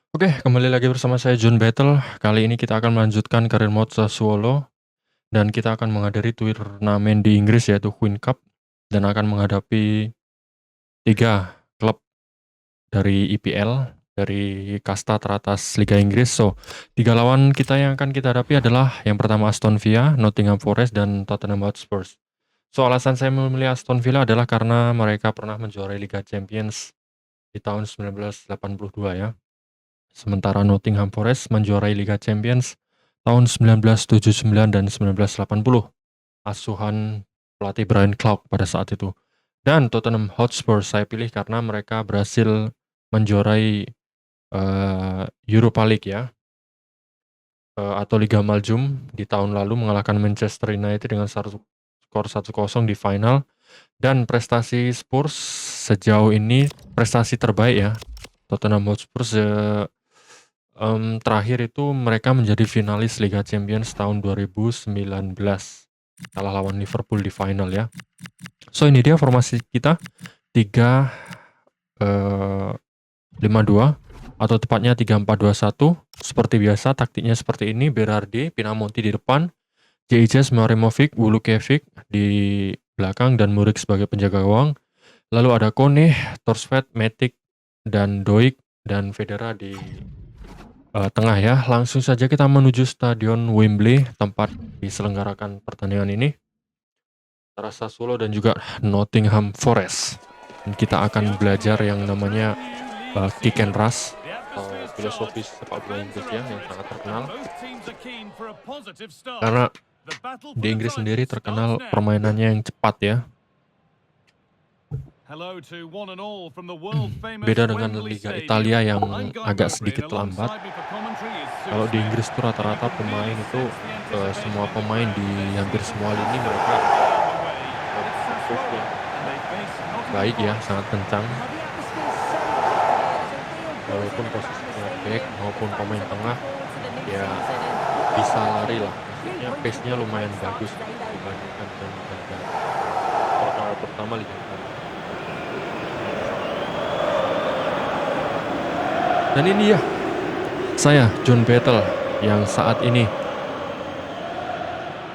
Oke, kembali lagi bersama saya John Battle. Kali ini kita akan melanjutkan karir mode Sassuolo dan kita akan menghadiri turnamen di Inggris yaitu Queen Cup dan akan menghadapi 3 klub dari EPL, dari kasta teratas Liga Inggris. 3 lawan kita yang akan kita hadapi adalah yang pertama Aston Villa, Nottingham Forest, dan Tottenham Hotspur. Alasan saya memilih Aston Villa adalah karena mereka pernah menjuarai Liga Champions di tahun 1982 ya. Sementara Nottingham Forest menjuarai Liga Champions tahun 1979 dan 1980, asuhan pelatih Brian Clough pada saat itu. Dan Tottenham Hotspur saya pilih karena mereka berhasil menjuarai Europa League ya, atau Liga Maljum di tahun lalu mengalahkan Manchester United dengan skor 1-0 di final. Dan prestasi Spurs sejauh ini prestasi terbaik ya. Tottenham Hotspur terakhir itu mereka menjadi finalis Liga Champions tahun 2019, kalah lawan Liverpool di final ya. Ini dia formasi kita 3-5-2 atau tepatnya 3-4-2-1. Seperti biasa taktiknya seperti ini, Berardi, Pinamonti di depan, JIJ, Marimovic, Wulukevic di belakang dan Murik sebagai penjaga gawang. Lalu ada Kone, Torsved, Matic, dan Doik dan Federa di tengah ya. Langsung saja kita menuju Stadion Wembley tempat diselenggarakan pertandingan ini antara Sassuolo dan juga Nottingham Forest. Dan kita akan belajar yang namanya kick and rush atau filosofi sepak bola Inggris ya yang sangat terkenal. Karena di Inggris sendiri terkenal permainannya yang cepat ya. Beda dengan Liga Italia yang agak sedikit lambat. Kalau di Inggris tuh rata-rata pemain itu semua pemain di hampir semua lini mereka baik ya, sangat kencang. Walaupun posisinya back maupun pemain tengah ya bisa lari lah. Maksudnya pace-nya lumayan bagus dibandingkan dengan Liga pertama Liga Italia. Dan ini ya, saya John Battle yang saat ini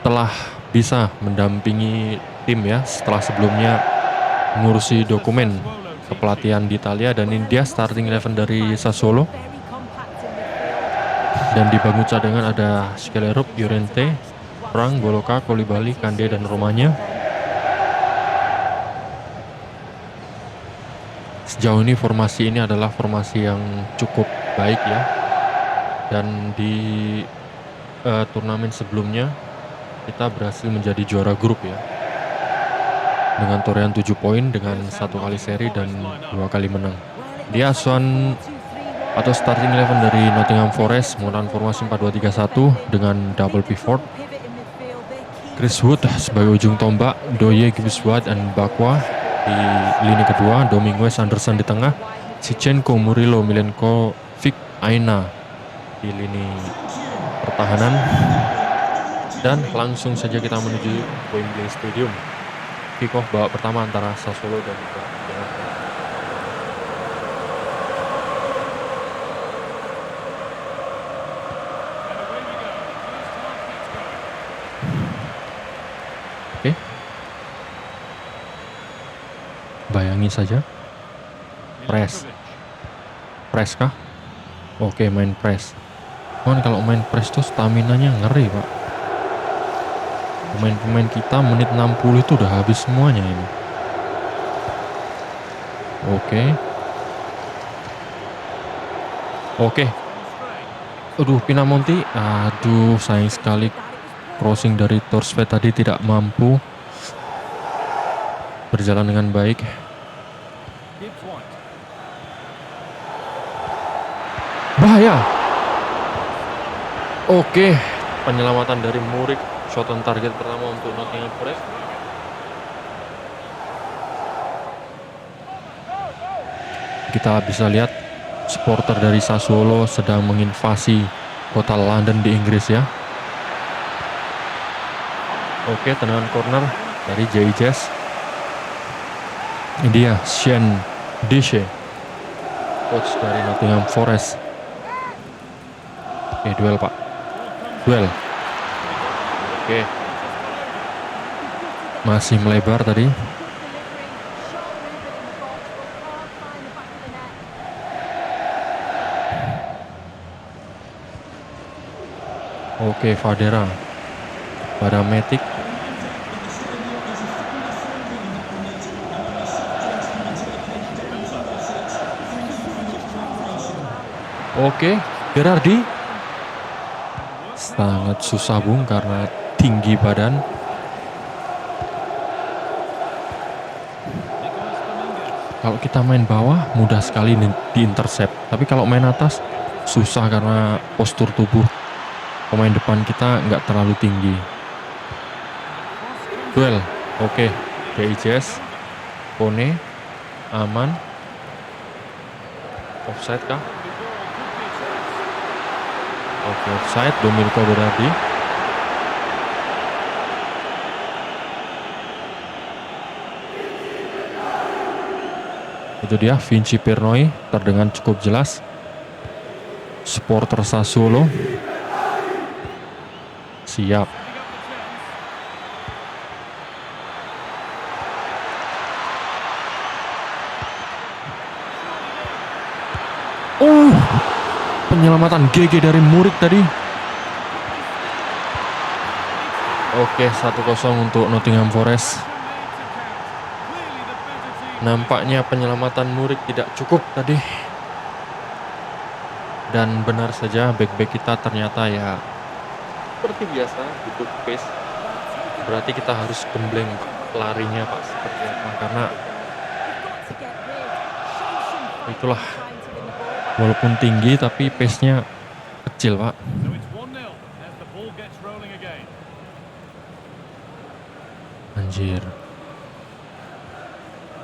telah bisa mendampingi tim ya setelah sebelumnya mengurusi dokumen kepelatihan di Italia, dan ini dia starting 11 dari Sassuolo. Dan di bangku cadangan ada Skelerup, Llorente, Frank, Boloka, Koulibaly, Kande, dan Romanya. Sejauh ini formasi ini adalah formasi yang cukup baik ya. Dan di turnamen sebelumnya kita berhasil menjadi juara grup ya. Dengan torehan 7 poin dengan 1 kali seri dan 2 kali menang. Dia asuhan atau starting 11 dari Nottingham Forest menggunakan formasi 4-2-3-1 dengan double pivot. Chris Wood sebagai ujung tombak, Doye, Gibbs White, dan Bakwa di lini kedua, Dominguez, Anderson di tengah, Sichenko, Murillo, Milenkovic, Aina di lini pertahanan. Dan langsung saja kita menuju Wembley Stadium. Kick-off babak pertama antara Sassuolo dan juga Oke. Bayangin saja. Press kah? Oke, main press. Cuman kalau main press tuh stamina-nya ngeri, Pak. Pemain-pemain kita menit 60 itu udah habis semuanya ini. Oke. Aduh, Pinamonti. Aduh, sayang sekali crossing dari Torsved tadi tidak mampu berjalan dengan baik. Bahaya. Oke, penyelamatan dari Murik, shot on target pertama untuk Nottingham Forest. Kita bisa lihat supporter dari Sassuolo sedang menginvasi kota London di Inggris ya. Oke, tendangan corner dari JIJ. Ini dia Shane Dishe, coach dari Nottingham Forest. Oke, duel Pak. Duel. Oke. Masih melebar tadi. Oke, Fadera pada Matic. Oke, Berardi. Sangat susah Bung karena tinggi badan. Kalau kita main bawah mudah sekali diintercept, tapi kalau main atas susah karena postur tubuh pemain depan kita nggak terlalu tinggi. Duel, oke, DIJS, Kone, aman. Offside kah? Oke, offside. Domilko Berardi. Itu dia Vinci Pirnoi, terdengar cukup jelas. Supporter Sassuolo. Siap. Penyelamatan GG dari Murik tadi. Oke, 1-0 untuk Nottingham Forest. Nampaknya penyelamatan Murik tidak cukup tadi. Dan benar saja back-back kita ternyata ya seperti biasa butuh pace. Berarti kita harus gembleng larinya Pak, seperti apa, karena itulah, walaupun tinggi tapi pace-nya kecil Pak. Anjir,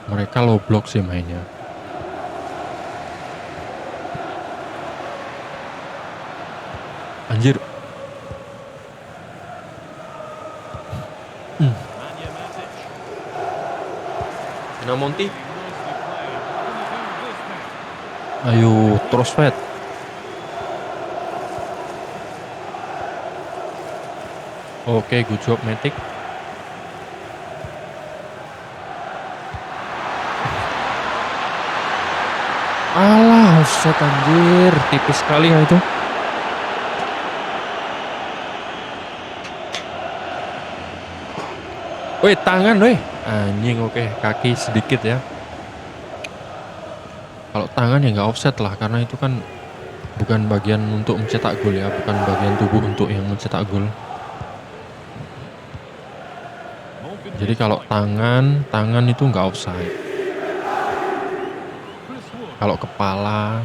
mereka low block sih mainnya. Anjir. Pinamonti. Ayo, terus Fed. Oke, good job Matic. Alah, offset anjir, tipis sekali ya itu. Woi, tangan woi. Anjing, oke, kaki sedikit ya. Kalau tangan ya nggak offset lah, karena itu kan bukan bagian untuk mencetak gol ya, bukan bagian tubuh untuk yang mencetak gol. Jadi kalau tangan itu nggak offside. Kalau kepala,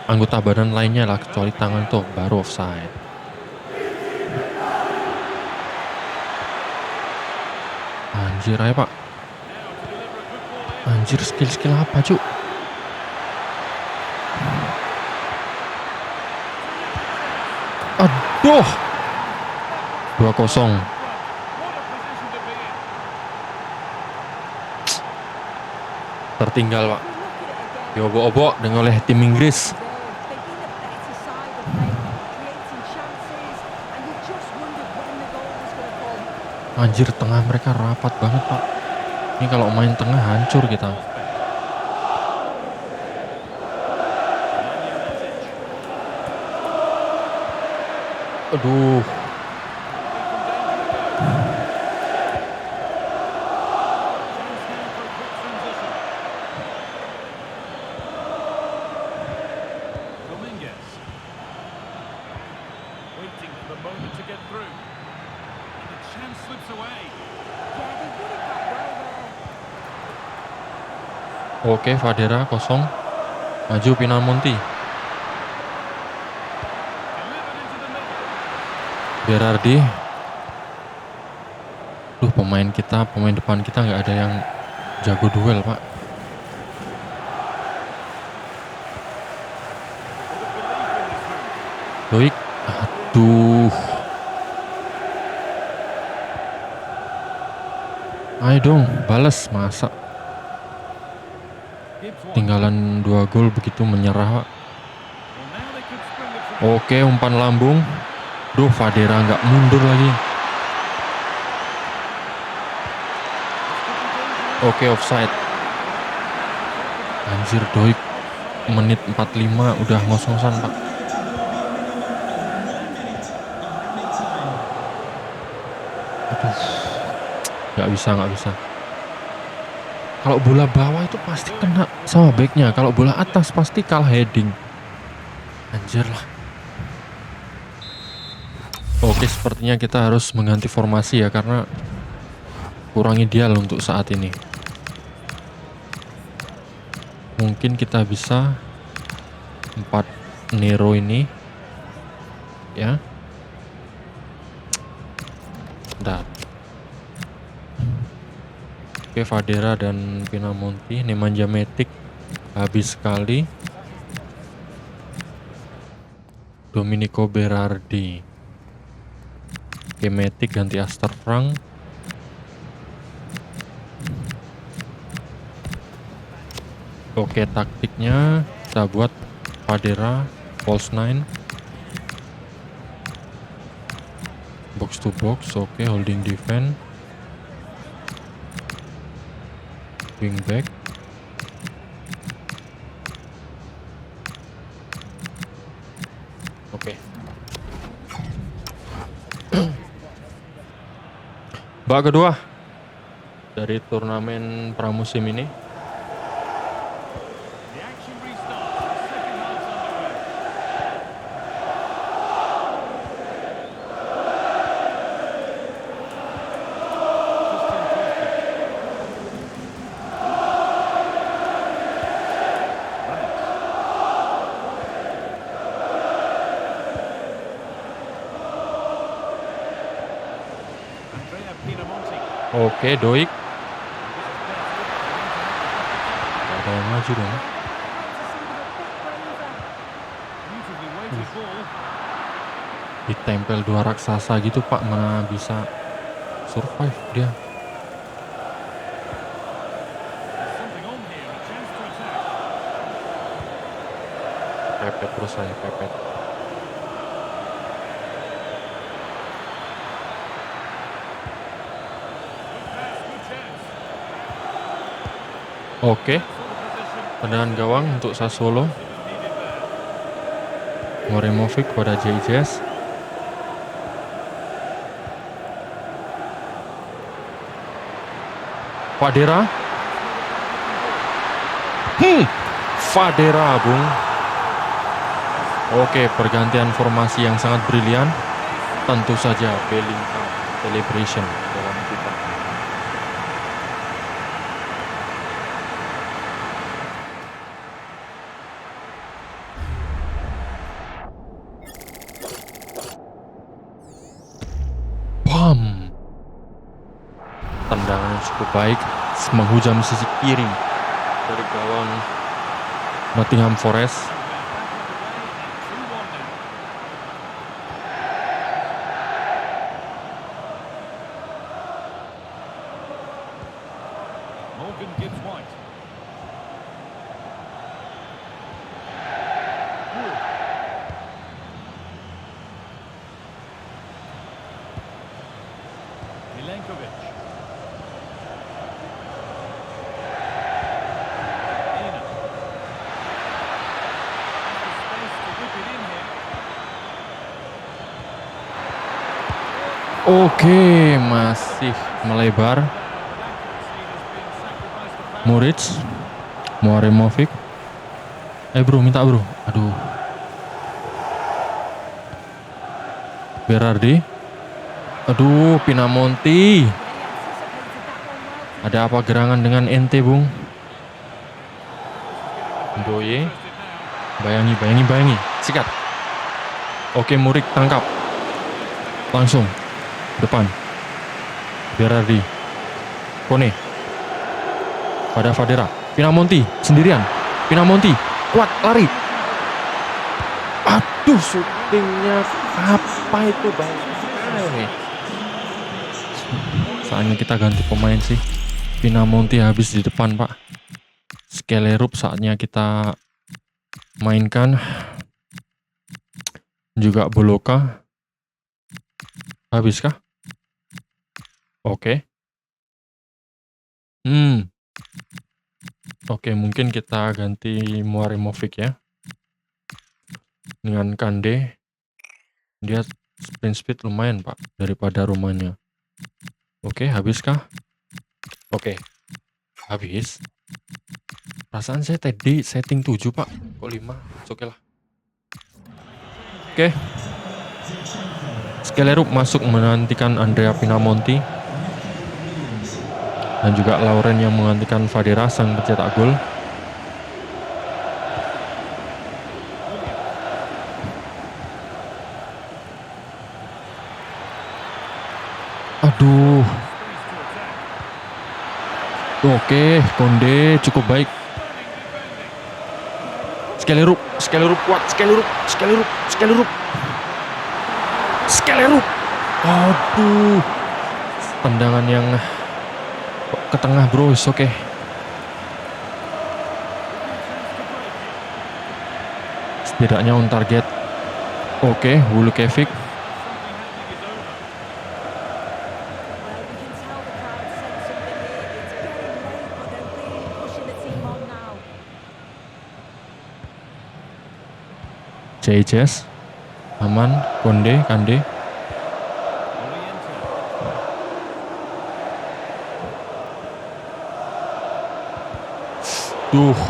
anggota badan lainnya lah kecuali tangan tuh baru offside. Anjir aja Pak. Anjir, skill apa cuk? Aduh. 2-0. Tertinggal Pak. Diobok-obok dengan oleh tim Inggris. Anjir, tengah mereka rapat banget Pak. Ini kalau main tengah hancur kita. Aduh. Oke, Fadera kosong. Maju Pinamonti. Berardi. Pemain depan kita nggak ada yang jago duel Pak. Loik. Aduh. Ayo dong, balas, masa tinggalan 2 gol begitu menyerah Pak. Oke, umpan lambung. Duh, Fadera nggak mundur lagi. Oke, offside. Anjir, Doik menit 45 udah ngos-ngosan, Pak. Aduh, nggak bisa. Kalau bola bawah itu pasti kena sama backnya. Kalau bola atas pasti kalah heading. Anjir lah. Oke, sepertinya kita harus mengganti formasi ya, karena kurang ideal untuk saat ini. Mungkin kita bisa 4 Nero ini ya. Bentar. Oke, Fadera dan Pinamonti. Nemanja Matic habis sekali. Domenico Berardi. Oke, Matic ganti Astor Frank. Oke, taktiknya kita buat Fadera false 9, box to box. Oke, holding defense, wing back. Oke. Babak kedua dari turnamen pramusim ini. Oke, Doik. Ada yang maju dong. Ditempel 2 raksasa gitu, Pak, mana bisa survive dia. Pepet terus saya, pepet. Oke, tendangan gawang untuk Sassuolo. Moremovic pada JJS. Fadera. Fadera, Bung. Oke, pergantian formasi yang sangat brilian. Tentu saja Bellingham celebration dalam kita. Tendangan yang cukup baik menghujam sisi kiri dari gawang Nottingham Forest. Oke, masih melebar. Moritz, Moremovic. Bro, minta bro. Aduh. Berardi. Aduh, Pinamonti. Ada apa gerangan dengan ente, Bung? Boye. Bayangi. Sikat. Oke, Murik tangkap. Langsung. Depan. Berardi. Kone. Pada Fadera. Pinamonti. Sendirian. Pinamonti. Kuat. Lari. Aduh, syutingnya apa itu, Bang? Saatnya kita ganti pemain sih. Pinamonti habis di depan, Pak. Skelerup saatnya kita mainkan. juga Boloka. Habiskah? Oke. Oke, mungkin kita ganti Muarimovic ya. Dengan Kande. Dia sprint speed lumayan, Pak, daripada Rumahnya. Oke, habiskah? Oke. Habis. Perasaan saya tadi setting 7, Pak. Kok 5? Oke lah. Oke. Skelerup masuk menantikan Andrea Pinamonti. Dan juga Lauren yang menggantikan Fadera sang pencetak gol. Aduh. Oke, Konde cukup baik. Skelerup kuat, Skelerup. Aduh. Tendangan yang ke tengah, bro. Oke. Setidaknya on target. Oke, Wulukevic. JJS. Aman, Kande.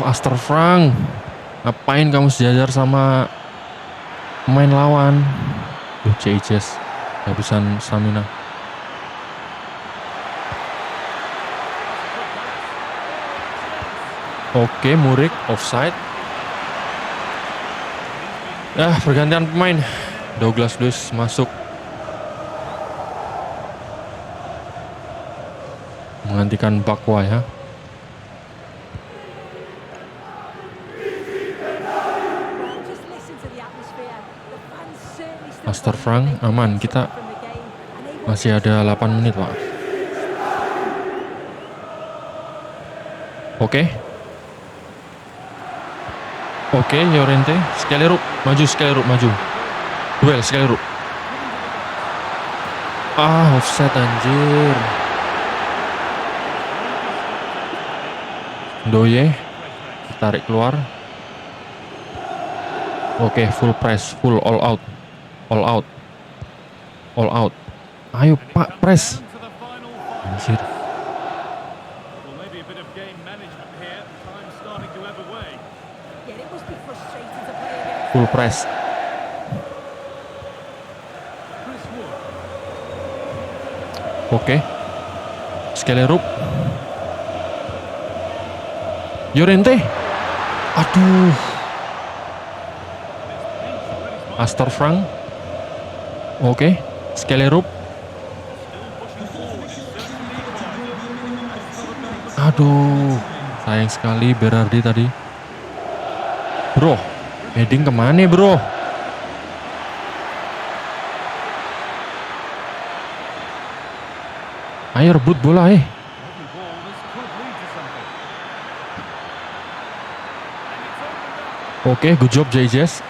Aster Frank. Ngapain kamu sejajar sama pemain lawan? JJS. Habisan stamina. Oke, Murik offside. Pergantian pemain. Douglas Luiz masuk. Menggantikan Bakwa ya. Aster Frank aman, kita masih ada 8 menit, Pak. Oke, Llorente. Skelerup maju. Duel Skelerup. Offset anjir. Doye tarik keluar. Oke, full press, full all out. Ayo, Pak, press. Anjir. Full press. Oke. Skelerup. Llorente. Aduh. Aster Frank. Oke. Skelerup. Aduh. Sayang sekali Berardi tadi. Bro, heading kemana, bro? Ayo rebut bola, Oke, good job JJS.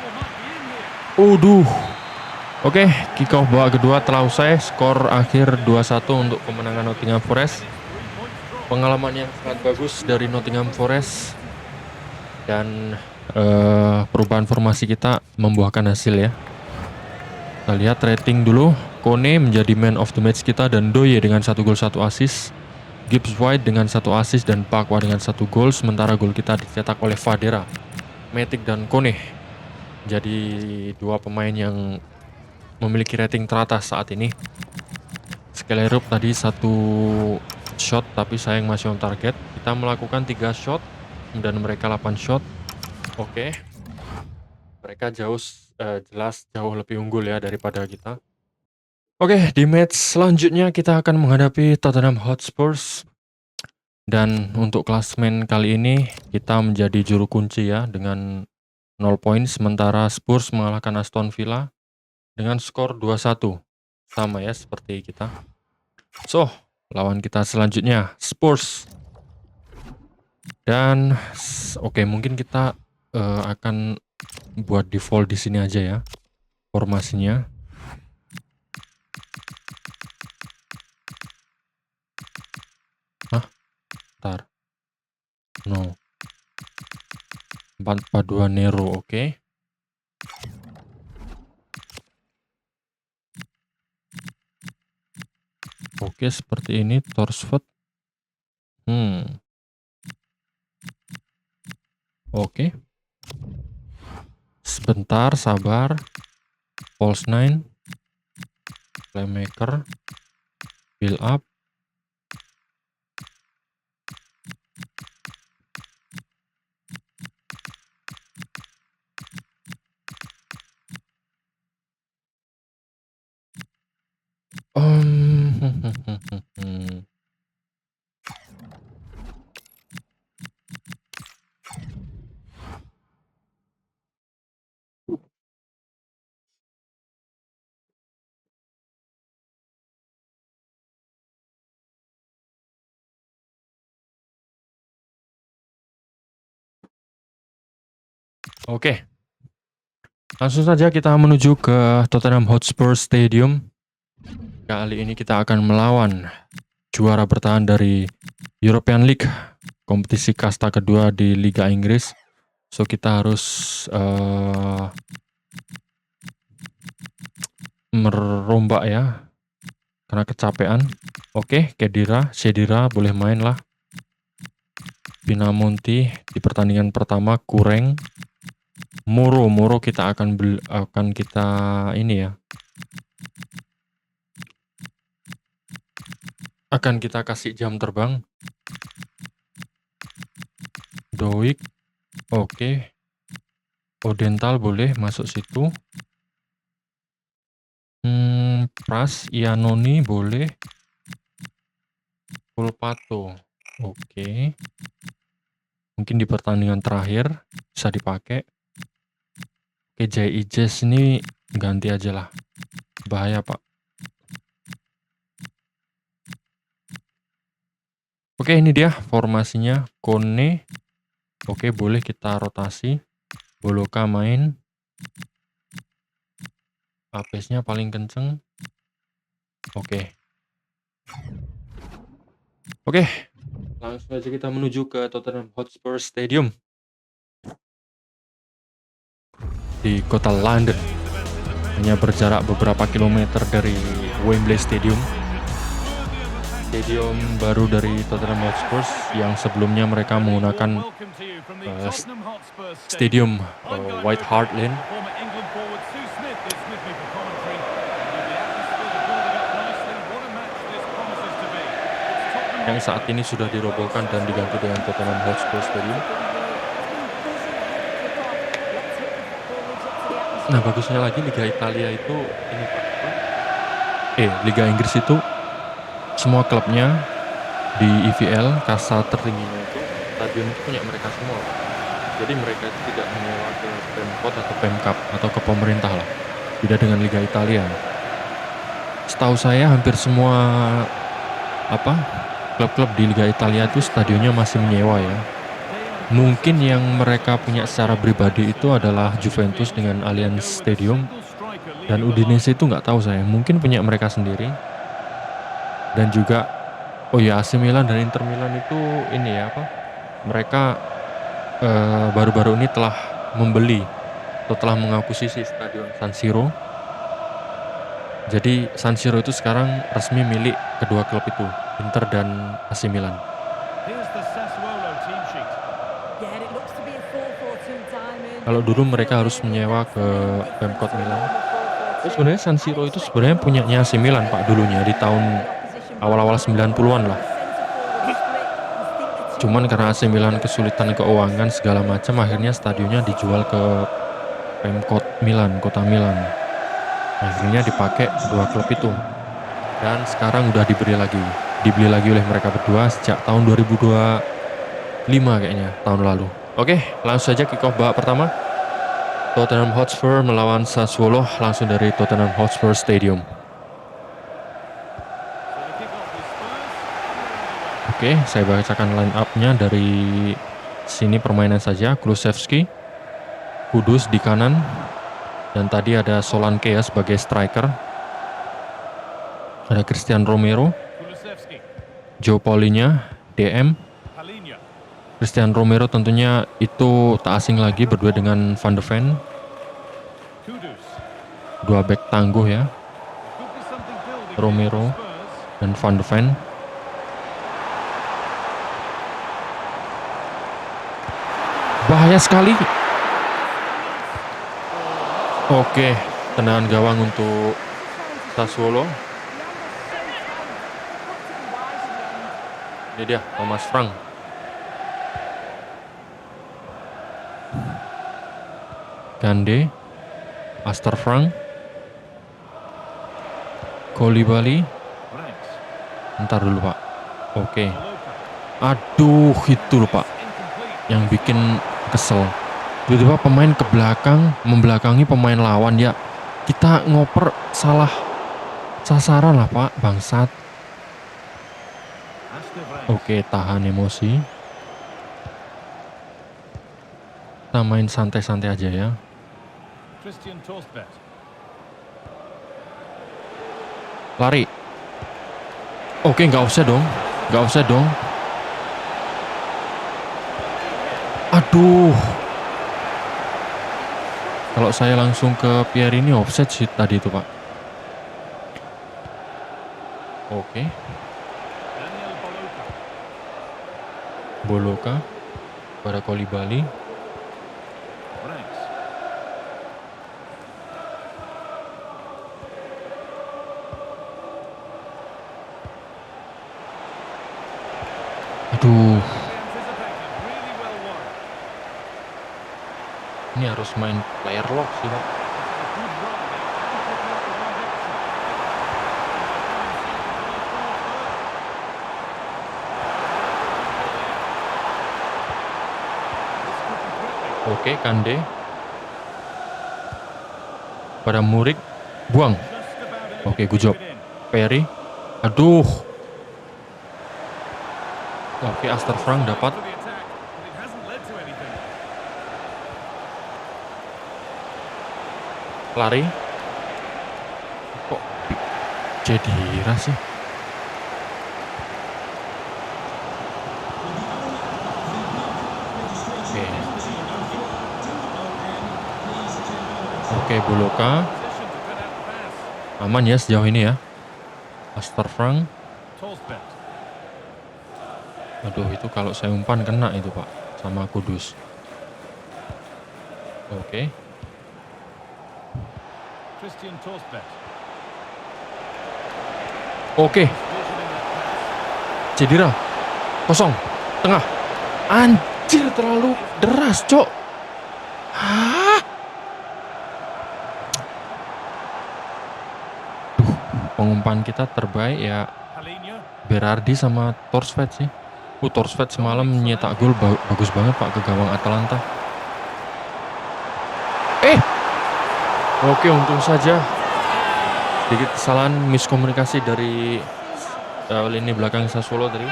Oke, kick off babak kedua telah usai. Skor akhir 2-1 untuk kemenangan Nottingham Forest. Pengalaman yang sangat bagus dari Nottingham Forest. Dan perubahan formasi kita membuahkan hasil ya. Kita lihat rating dulu. Kone menjadi man of the match kita dan Doye dengan 1 gol 1 assist. Gibbs White dengan 1 assist dan Bakwa dengan 1 gol. Sementara gol kita dicetak oleh Fadera, Matic dan Kone. Jadi 2 pemain yang memiliki rating teratas saat ini. Skelerup tadi 1 shot tapi sayang masih on target. Kita melakukan 3 shot dan mereka 8 shot. Oke. Mereka jelas jauh lebih unggul ya daripada kita. Oke, di match selanjutnya kita akan menghadapi Tottenham Hotspur. Dan untuk klasmen kali ini kita menjadi juru kunci ya dengan 0 poin, sementara Spurs mengalahkan Aston Villa dengan skor 2-1. Sama ya seperti kita. So, lawan kita selanjutnya Spurs. Dan oke, mungkin kita akan buat default di sini aja ya. formasinya. Hah? Bentar. No. 4-4-2 Nero, oke. Oke, seperti ini Torsford. Oke. Sebentar, sabar. False 9. Playmaker. Build up. Oke. Langsung saja kita menuju ke Tottenham Hotspur Stadium. Kali ini kita akan melawan juara bertahan dari European League, kompetisi kasta kedua di Liga Inggris. So kita harus merombak ya, karena kecapean. Oke, Shedira boleh main lah. Pinamonti di pertandingan pertama kurang. Moro kita akan kita ini ya. Akan kita kasih jam terbang. Doik. Oke. Odental boleh masuk situ. Pras, Iannoni boleh. Pulpato. Oke. Mungkin di pertandingan terakhir bisa dipakai. Oke, Jay Ijes ini ganti aja lah. Bahaya, Pak. Oke, ini dia formasinya. Kone. Oke, boleh kita rotasi. Boloka main. Pace-nya paling kenceng. Oke. Langsung aja kita menuju ke Tottenham Hotspur Stadium di kota London. Hanya berjarak beberapa kilometer dari Wembley Stadium. Stadium baru dari Tottenham Hotspur yang sebelumnya mereka menggunakan Stadium White Hart Lane. Yang saat ini sudah dirobohkan dan diganti dengan Tottenham Hotspur Stadium. Nah, bagusnya lagi Liga Italia itu ini Pak. Liga Inggris itu semua klubnya di EVL kasta tertingginya itu stadion itu punya mereka semua. Jadi mereka itu tidak menyewa ke Pemkot atau Pemkap atau ke pemerintah lah. Beda dengan Liga Italia. Setahu saya hampir semua klub-klub di Liga Italia itu stadionnya masih menyewa ya. Mungkin yang mereka punya secara pribadi itu adalah Juventus dengan Allianz Stadium, dan Udinese itu nggak tahu saya, mungkin punya mereka sendiri. Dan juga AC Milan dan Inter Milan itu ini ya mereka baru-baru ini telah membeli atau telah mengakuisisi stadion San Siro. Jadi San Siro itu sekarang resmi milik kedua klub itu, Inter dan AC Milan. Kalau dulu mereka harus menyewa ke Pemkot Milan. Sebenarnya San Siro itu sebenarnya punyanya AC Milan Pak dulunya di tahun awal-awal 90-an lah. Cuman karena AC Milan kesulitan keuangan segala macam, akhirnya stadionnya dijual ke Pemkot Milan, kota Milan. Akhirnya dipakai kedua klub itu. Dan sekarang udah dibeli lagi oleh mereka berdua sejak tahun 2025 kayaknya, tahun lalu. Oke, langsung saja kick off babak pertama. Tottenham Hotspur melawan Sassuolo langsung dari Tottenham Hotspur Stadium. Oke, saya bacakan line up-nya dari sini permainan saja. Kulusevski, Kudus di kanan, Dan tadi ada Solanke ya sebagai striker. Ada Christian Romero, Kulusevski. Joe Paulinho, DM. Palhinha. Christian Romero tentunya itu tak asing lagi berdua dengan Van de Ven. Kudus. Dua back tangguh ya, Could be something building here Romero for Spurs. dan Van de Ven. Bahaya sekali. Oke, tendangan gawang untuk Sassuolo. Ini dia Thomas Frank. Kande, Astor Frank, Koulibaly. Ranks. Ntar dulu Pak. Oke. Maloka. Aduh, itu loh Pak Incomplete. yang bikin kesel. Tiba-tiba pemain ke belakang membelakangi pemain lawan ya. Kita ngoper salah sasaran lah Pak, bangsat. Astor Ranks. Oke, tahan emosi. Kita main santai-santai aja ya. Christian Torstvedt. Lari. Oke, nggak offside dong. Nggak offside dong. Aduh. Kalau saya langsung ke Pierre ini offside sih tadi itu Pak. Oke. Daniel Baloka. Boloka pada Koulibaly. Ranks. Aduh. Anticipated. Really well won. Ini harus main player lock sih Pak. A good run. They can pick up the right extra. This could be threatening. Oke, Kande pada Murik, buang. Just about able Oke, to good job. keep it in. Perry. Aduh. Oke, Astor Frank dapat. For the attack, but it hasn't led to anything. Lari. Kok Cedira sih? Oke. Oke, Boloka. Position to cut out the pass. Aman ya sejauh ini ya. Astor Frank. Torstvedt. Aduh, itu kalau saya umpan kena itu Pak sama Kudus. Oke. Christian Torstvedt. Oke, Vision in that pass. Cedira. Kosong. Tengah. Anjir, terlalu deras, Cok. Hah? Duh, pengumpan kita terbaik ya Palhinha. Berardi sama Torstvedt sih. Torstvedt semalam nyetak gol bagus banget Pak ke gawang Atalanta. Oke, untung saja sedikit kesalahan miskomunikasi dari lini belakang Sassuolo tadi.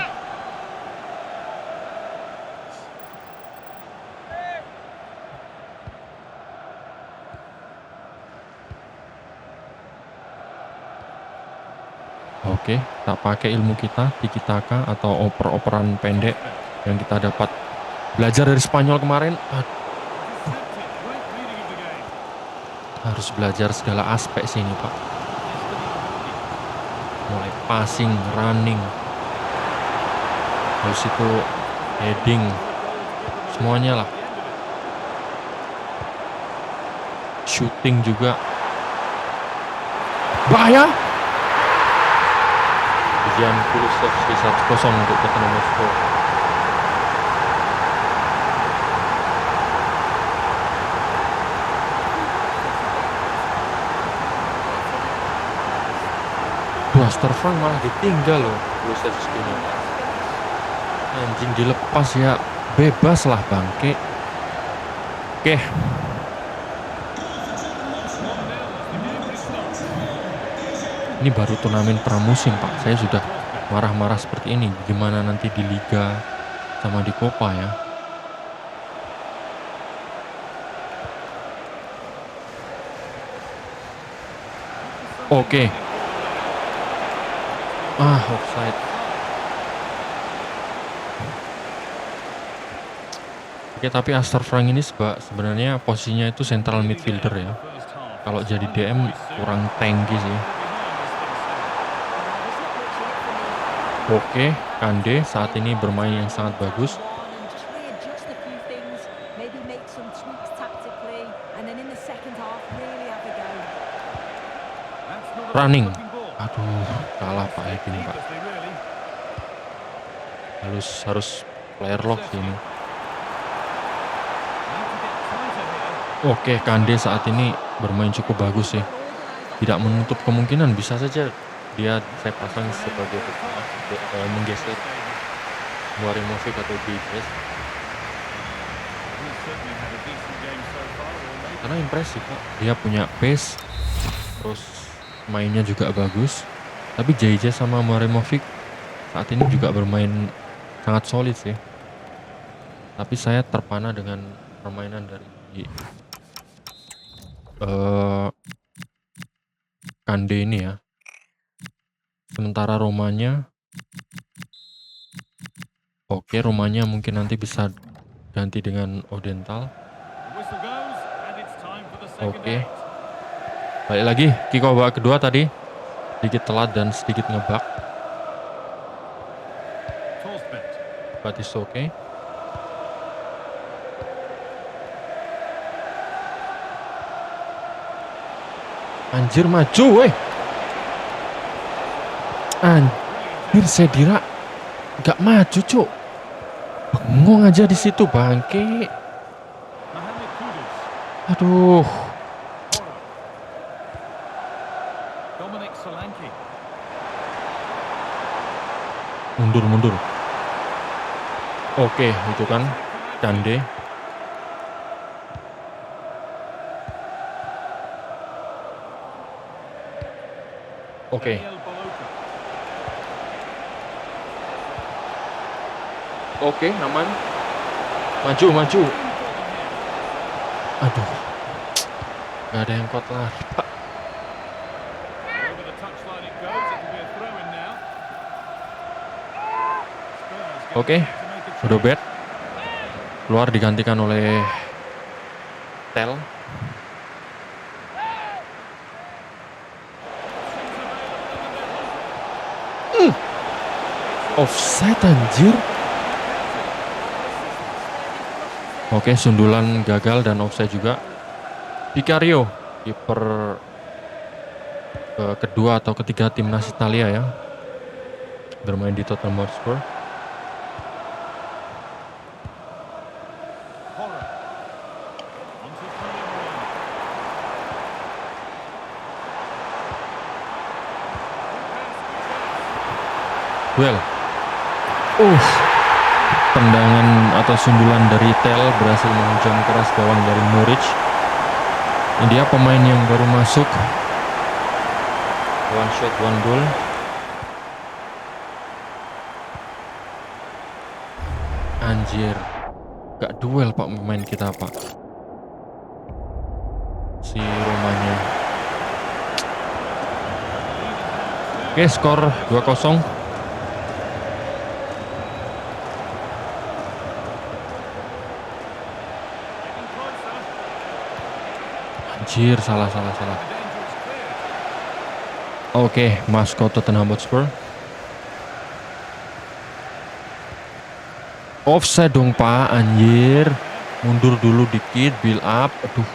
Oke, tak pakai ilmu kita tiki taka atau oper-operan pendek yang kita dapat belajar dari Spanyol kemarin. Intercepted. Great reading of the game. Harus belajar segala aspek sini Pak. Esteban. Mulai passing, running, terus itu heading, semuanya lah. Shooting juga. Bahaya. Ujian Kulusevski 1-0 untuk Tottenham Hotspur. Tuh, Astor Frank malah ditinggal loh Kulusevski ini. Anjing dilepas ya, bebas lah bangke. Oke. Ini baru turnamen pramusim Pak. Saya sudah marah-marah seperti ini. Gimana nanti di Liga sama di Copa ya. Oke. Offside. Oke, tapi Astor Frank ini sebenarnya posisinya itu central midfielder ya. Kalau jadi DM kurang tanky sih. Oke, Kande saat ini bermain yang sangat bagus. Running. Aduh, kalah Pak Edin, Pak. Harus player lock sih ini. Oke, Kande saat ini bermain cukup bagus sih. Tidak menutup kemungkinan bisa saja dia saya pasang sebagai menggeser Muarimovic atau Bigres. Karena impresif Pak. Dia punya pace, terus mainnya juga bagus. Tapi JJ sama Muarimovic saat ini juga bermain sangat solid sih. Tapi saya terpana dengan permainan dari Kande ini ya. Sementara Romanya mungkin nanti bisa ganti dengan Odental. Oke. Balik lagi kick off babak kedua tadi. Sedikit telat dan sedikit ngebug. But it's okay. Anjir maju weh. Anjir saya kira gak maju cuk. Bengong aja di situ bangke. Aduh. Mundur. Oke, itu kan Kande. Oke. Oke, aman. Maju. Aduh. Gak ada yang kuat lari, Pak. Oke. Robert keluar digantikan oleh Tel. Offside anjir. Oke, sundulan gagal dan offside juga. Vicario, kiper kedua atau ketiga timnas Italia ya. Bermain di Tottenham Hotspur. Well. Tendangan atau sundulan dari Tel berhasil menghujam keras gawang dari Muric. Ini dia pemain yang baru masuk. One shot, one goal. Anjir. Gak duel Pak pemain kita Pak. Si Romanya. Oke, skor 2-0. Anjir, salah. Oke, maskot Tottenham Hotspur. Offside dong Pak, anjir. Mundur dulu dikit, build up. Aduh,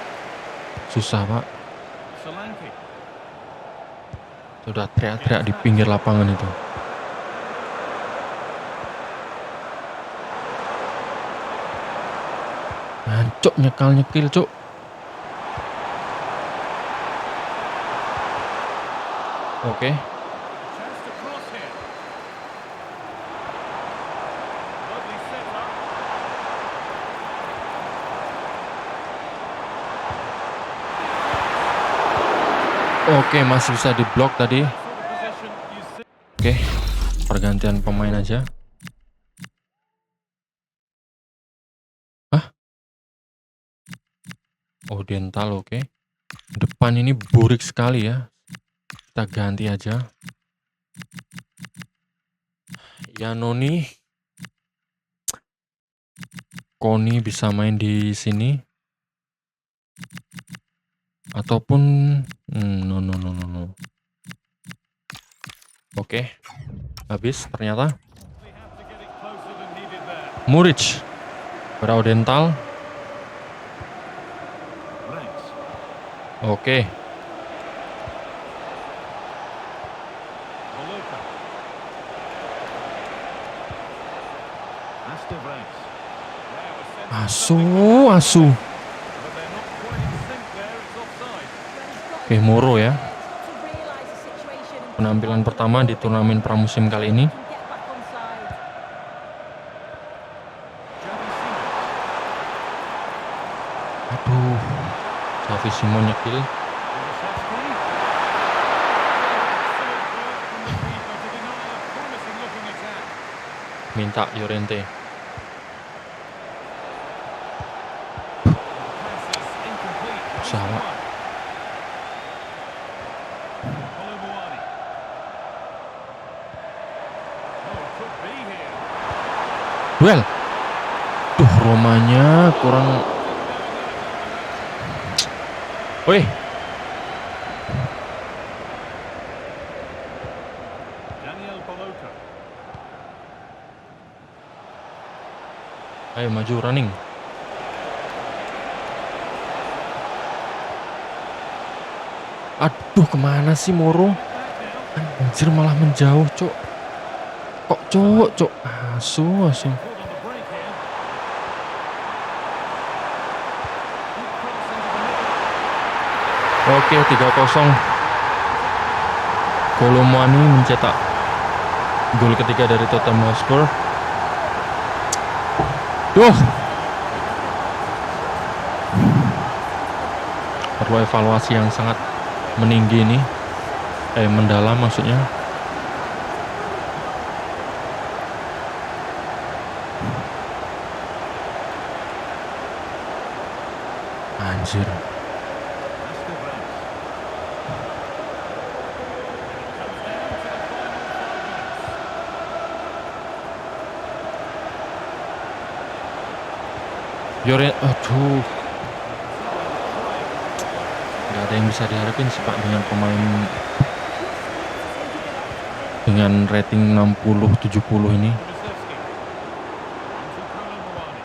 susah Pak. Sudah teriak-teriak di pinggir lapangan itu. Cuk, nyekil cuk. Oke. Oke, masih bisa diblok tadi. Oke, pergantian pemain aja. Odental, oke. Depan ini burik sekali ya. Kita ganti aja. Yanoni, Koni bisa main di sini. Ataupun no. Oke. Habis ternyata. They have to get it closer than needed there. Muric. Braudental. Ranks. Oke. Moluka. Astor Ranks. Now a sense of Asu. but they're not quite in sync there. It's offside. Oke, Moro ya. Penampilan pertama di turnamen pramusim kali ini. Xavi Simons. Aduh. Xavi Simon nyekil. Kulusevski. Excellent work from the keeper to deny a promising looking attack. Minta Llorente. Passes incomplete. Salah. Kolomuani. Oh, could be here. Duel. Duh, Romanya kurang. Woi, Daniel Boloka. ayo maju running. Aduh, kemana sih Moro? Anjir, malah menjauh, Cok. Kok, Cok. Asu. Caught on the break here. Good cross into the middle. Oke, 3-0. Kolomuani mencetak gol ketiga dari Tottenham Hotspur. Duh. Perlu evaluasi yang sangat meninggi ini. Mendalam maksudnya. Anjir. Astor Ranks. Comes down to the final 5 minutes. Aduh. Gak ada yang bisa diharapin sih Pak dengan pemain dengan rating 60-70 ini. Kulusevski. Into Kolomuani.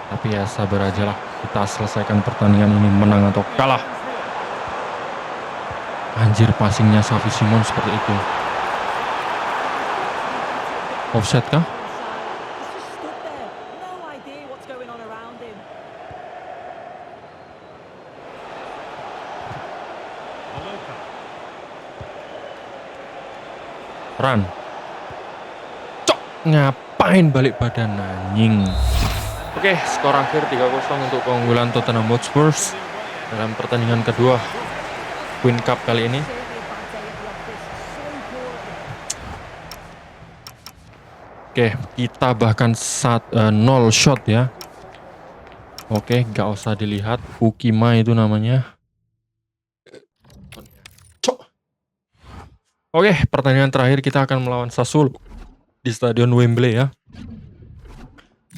Tapi ya sabar aja lah. Kita selesaikan pertandingan ini, menang atau kalah. Anjir, passingnya Xavi Simon seperti itu. Offset kah? Moluka. Run. Cok, ngapain balik badan anjing. Oke, skor akhir 3-0 untuk keunggulan Tottenham Hotspur dalam pertandingan kedua Queen Cup kali ini. Oke, kita bahkan 0 shot ya. Oke, gak usah dilihat. Ukima itu namanya. Cok. Oke, pertandingan terakhir kita akan melawan Sassuolo di Stadion Wembley ya.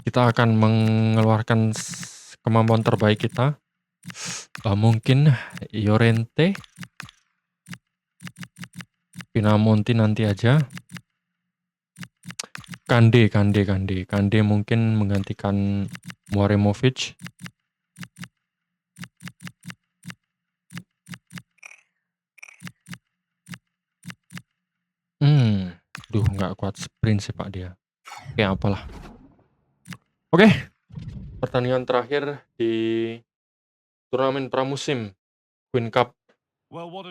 Kita akan mengeluarkan kemampuan terbaik kita. Mungkin Llorente, Pinamonti nanti aja. Kande mungkin menggantikan Muaremovic. Duh, nggak kuat sprint sih Pak dia. Oke, apalah. Oke, pertandingan terakhir di turnamen pramusim Queen Cup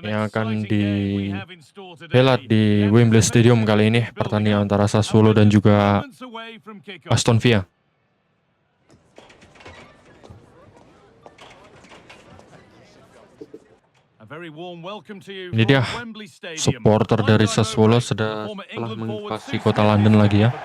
yang akan dihelat di Wembley Stadium kali ini. Pertandingan antara Sassuolo dan juga Aston Villa. Ini dia supporter dari Sassuolo telah menginvasi kota London lagi ya.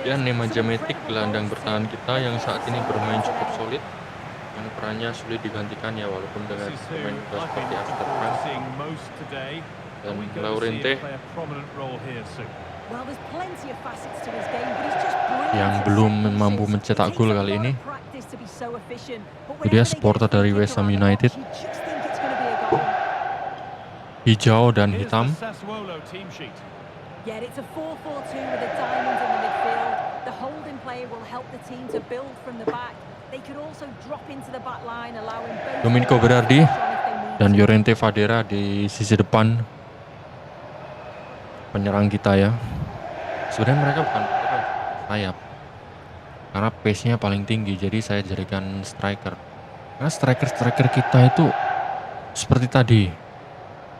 Ya, Nemanja Matic, gelandang bertahan kita yang saat ini bermain cukup solid, yang perannya sulit digantikan ya, walaupun dengan This is who pemain muda I think seperti people Asterpan are seeing most today. Are dan we going to see Llorente him play a prominent role here soon? Well, there's plenty of facets to his game, but he's just brilliant yang at belum set mampu pieces. mencetak It takes gol a kali lot ini. of practice to be so efficient, but Itu dia whenever they get a supporter free dari kick West Ham around the box, United, you just think it's going to be a goal. hijau dan Here's hitam. the Sassuolo team sheet. Yeah, it's a 4-4-2 with a diamond in the midfield. The holding player will help the team to build from the back. They could also drop into the back line, allowing both Domenico players to Berardi push on if they need dan to. Llorente Fadera di sisi depan penyerang kita ya. Sebenarnya mereka bukan sayap, karena pace-nya paling tinggi, jadi saya jadikan striker. Karena striker kita itu seperti tadi,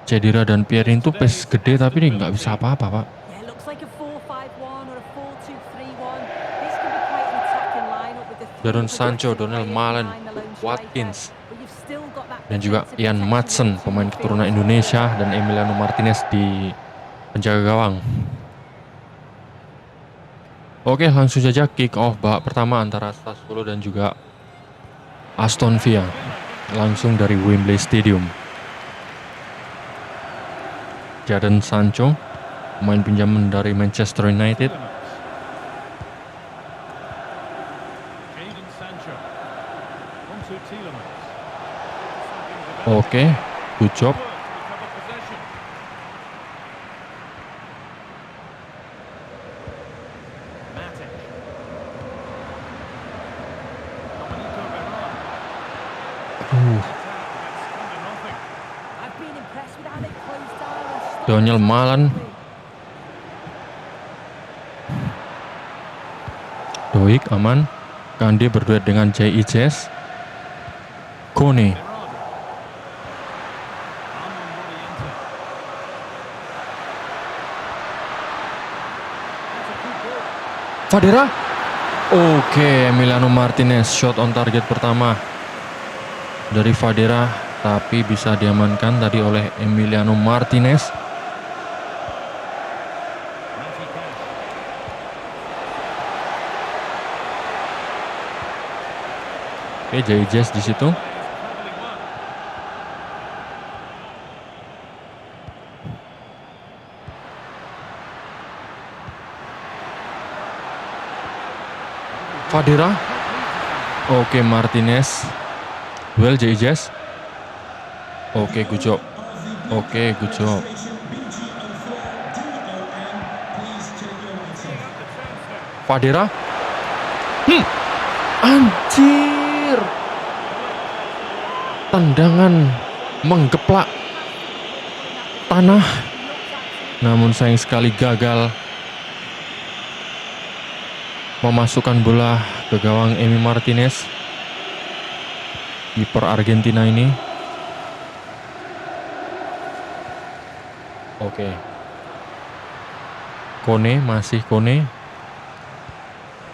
Cedira dan Pierre itu pace gede tapi dia nggak bisa apa-apa, Pak. Yeah, looks like a 4-5-1 or a 4-2-3-1. This could be quite an attacking lineup with the three Jadon Sancho, progressive Donnell players Malen, behind the lone striker. Watkins, But you've still got that dan juga defensive Ian protection Maatsen, with the two pemain keturunan midfielders. Indonesia, dan Emiliano Martinez di penjaga gawang. Oke, langsung saja kick off babak pertama antara Sassuolo dan juga Aston Villa, langsung dari Wembley Stadium. Jadon Sancho, pemain pinjaman dari Manchester United. Jadon Sancho. Onto Tielemans. Oke, good job. Work to recover possession. Matic. Domenico Berardi. Aduh, Attack against under nothing. I've been impressed with how they closed down and stopped Donnell the Malen. quickly. Doik aman. Kande berduet dengan Jay Ijes. Kone, Berardi. Armand Moriente. That's a good ball. Fadera. Oke, Emiliano Martinez, shot on target pertama dari Fadera, tapi bisa diamankan tadi oleh Emiliano Martinez. Matty Cash. Oke, Jay Ijes di situ. Players travelling well. Fadera. Oke, Martinez. Well, Jay Ijes. Oke, good job. Oke, good job. Fadera. Anjir. Tendangan menggeplak tanah. Namun sayang sekali gagal memasukkan bola ke gawang Emi Martinez, kiper Argentina ini. Oke. Kone, masih Kone.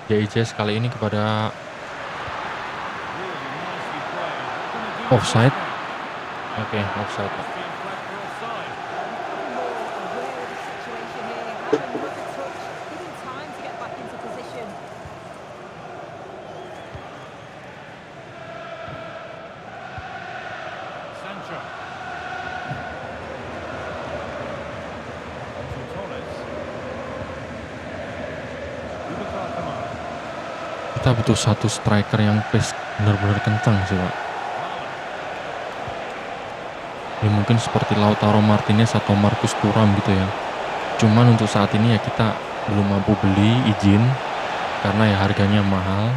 JIJ kali ini kepada Really nicely played. What can they do offside. now? Oke, offside. It's been flagged for offside. More aware of the situation here. Had another touch, giving time to get back into position. Sancho. Onto Torres. Boubacar Kamara. Kita butuh satu striker yang pace benar-benar kencang sih, Pak. Ya mungkin seperti Lautaro Martinez atau Marcus Thuram gitu ya. Cuman untuk saat ini ya kita belum mampu beli izin karena ya harganya mahal.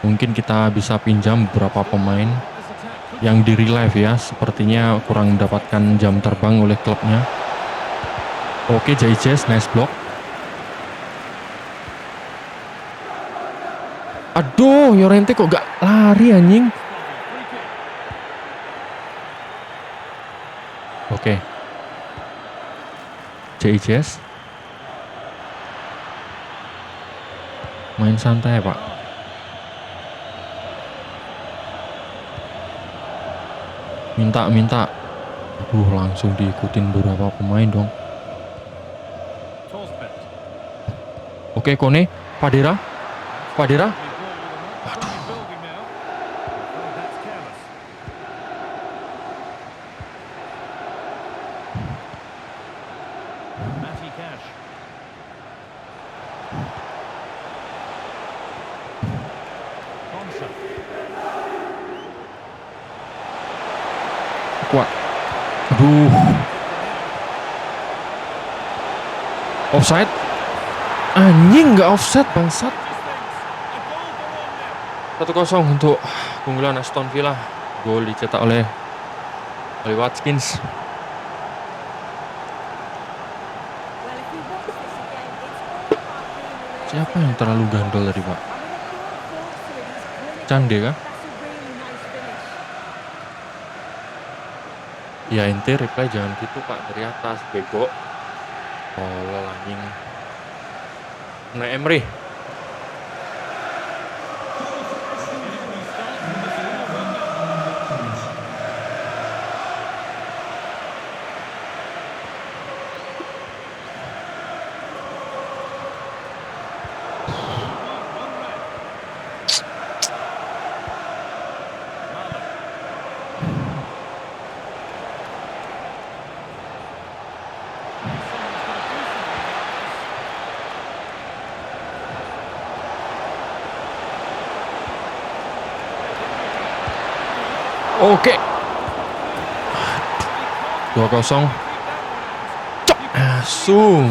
Mungkin kita bisa pinjam beberapa pemain This attack could yang di relive ya. Sepertinya kurang mendapatkan jam terbang oleh klubnya. Oke, JJ, nice block. Aduh, Llorente kok gak lari anjing. free kick. Oke. JJ. Main santai, Pak. Minta. Aduh, langsung diikutin beberapa pemain dong. Torsbett. Oke, Kone, Fadera. Fadera. Building now. Oh, that's careless. Matty Cash. Thompson. Kuat. Aduh. Offside. Anjing, nggak offset bangsat. Just thinks a goal for 1-0 one now. untuk keunggulan Aston Villa. Gol dicetak oleh Watkins. Well, if you watch this again, it's all about being alert. Siapa yang terlalu gandol tadi, Pak? I mean, a ball falls to it, he's clinical. Cande kah? That's a really nice finish. Ya ente reply jangan gitu, Pak, dari atas, bego. Tolol anjing. Nah, Emery. Oke. 2-0. Cok. Asu.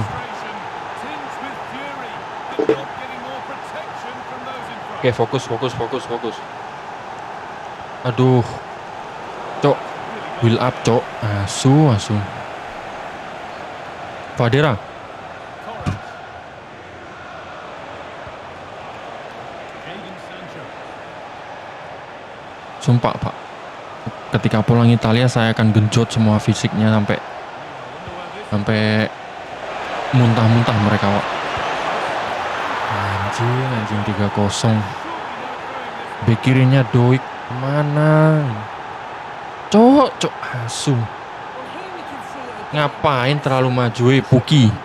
Oke, fokus. Aduh. Cok. Build up, Cok. Asu. Fadera. Sumpah, Pak. Ketika pulang Italia saya akan genjot semua fisiknya sampai muntah-muntah mereka, Pak. Anjing 3-0. Bek kirinya Doik mana? Cok, asu. Well, here we can see it again. Ngapain terlalu maju, Puki? But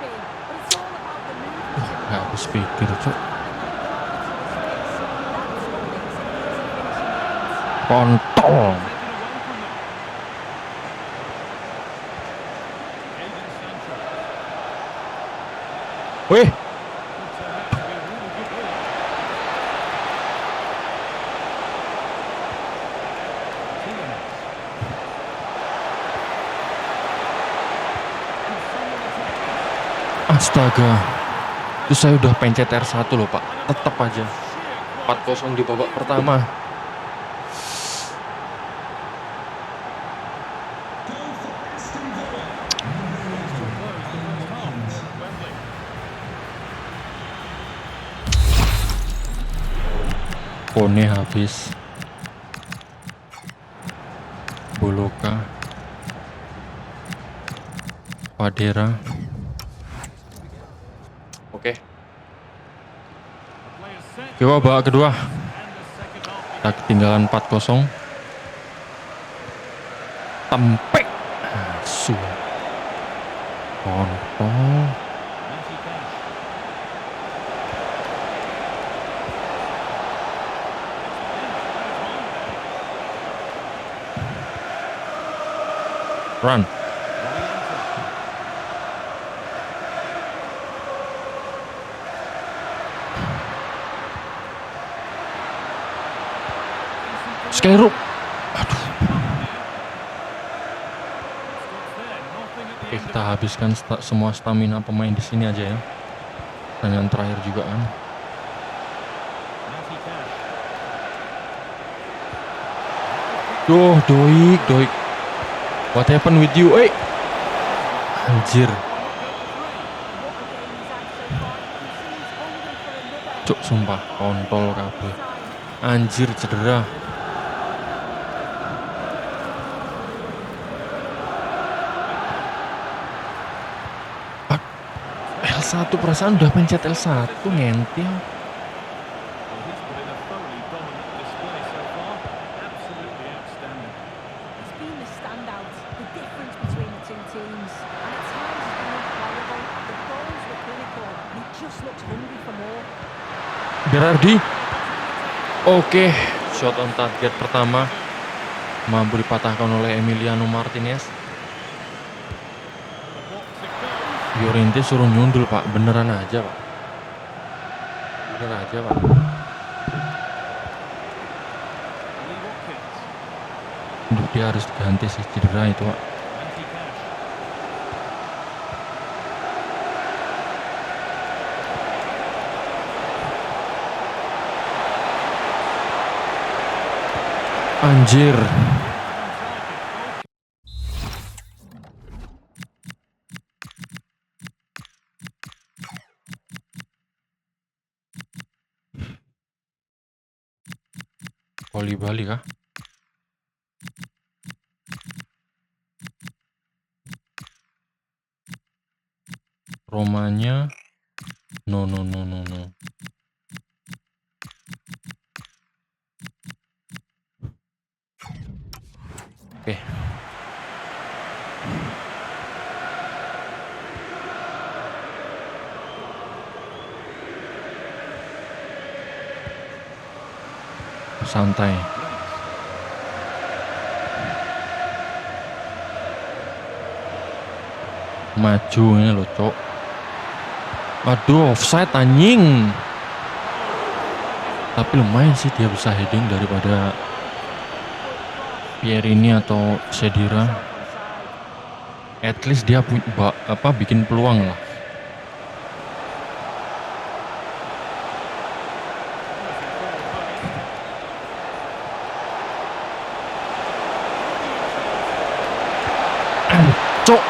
it's all about the movement. Nggak habis pikir, Cok. Kontol. Wih, astaga. Itu saya udah pencet R1 loh, Pak. Tetap aja 4-0 di babak pertama. Kone habis. Boloka. Fadera. Oke. Coba babak kedua. Kita ketinggalan 4-0. Tempek. Asu. Kontol. Run. Skyrook. Aduh. Oke, kita habiskan semua stamina pemain di sini aja ya. Dan yang terakhir juga kan. Duh, Doik. What happened with you? Anjir. Cuk, sumpah kontol kabeh. Anjir, cedera. L1 perasaan udah pencet L1 ngentil. It's been the standout, the difference between the two teams. And at times it's been incredible. The goals were clinical, and he just looks hungry for more. Berardi. Oke, shot on target pertama mampu dipatahkan oleh Emiliano Martinez. Llorente suruh nyundul, Pak. Beneran aja, Pak. Beneran aja, Pak. Untuk dia harus ganti sih, cedera itu, Pak. Anjir. Voli Bali kah? Romanya. No. Oke. Santai. Maju ini loh, Cok. Aduh, offside anjing. Tapi lumayan sih dia bisa heading daripada Pierini atau Sedira. At least dia bikin peluang lah. Cok.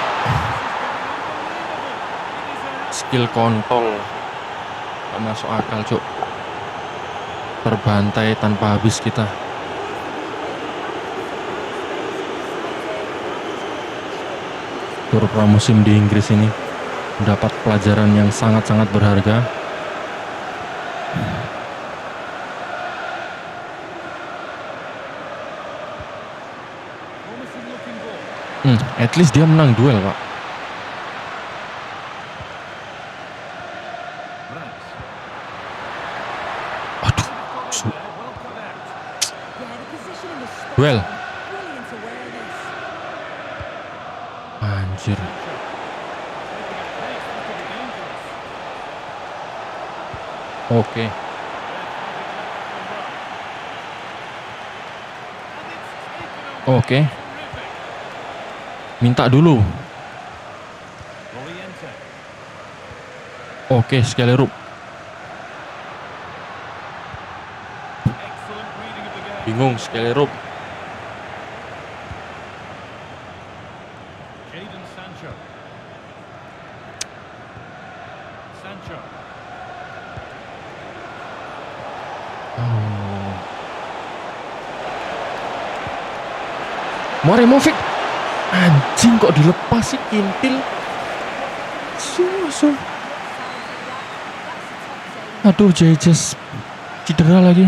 Skill kontol gak masuk akal, Cok. Terbantai tanpa habis kita. Tur pramusim di Inggris ini mendapat pelajaran yang sangat-sangat berharga. At least dia menang duel, Pak. Aduh, duel. Anjir. Oke. Oke. Minta dulu. Oke, Skelerup. Bingung Skelerup. Moremovic. Anjing, kok dilepas sih, kintil. Susu. Aduh, JJ cedera lagi.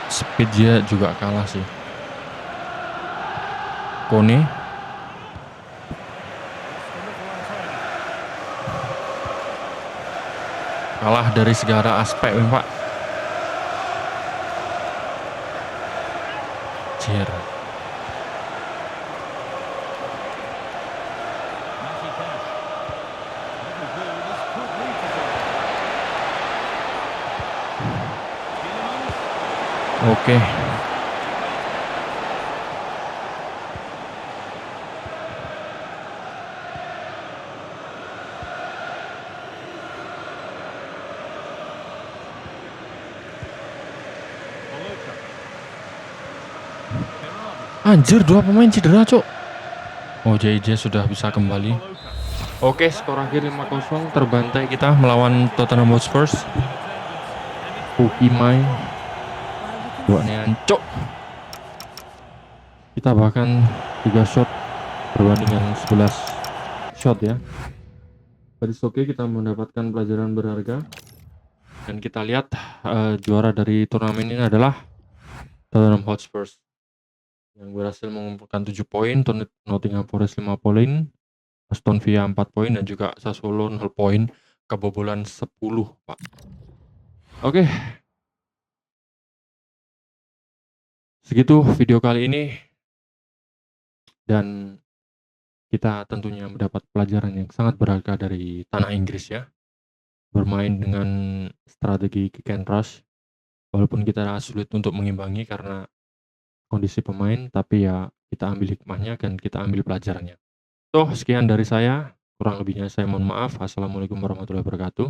Speed dia juga kalah sih. Kone. Kalah dari segala aspek, Pak. Cier. Oke. Anjir, 2 pemain cedera, Cok. Oh, JJ sudah bisa kembali. Oke, skor akhir 5-0, terbantai kita melawan Tottenham Hotspur. Pukimai. Buatnya Cok. Kita bahkan 3 shot perbandingan 11. shot ya. But it's okay, kita mendapatkan pelajaran berharga. Dan kita lihat juara dari turnamen ini adalah Tottenham Hotspur yang berhasil mengumpulkan 7 poin, Nottingham Forest 5 poin, Aston Villa 4 poin, dan juga Sassuolo 0 poin, kebobolan 10, Pak. Oke. Segitu video kali ini. Dan kita tentunya mendapat pelajaran yang sangat berharga dari tanah Inggris ya. Bermain dengan strategi kick and rush. Walaupun kita sulit untuk mengimbangi karena kondisi pemain, tapi ya kita ambil hikmahnya dan kita ambil pelajarannya. So, sekian dari saya. Kurang lebihnya saya mohon maaf. Assalamualaikum warahmatullahi wabarakatuh.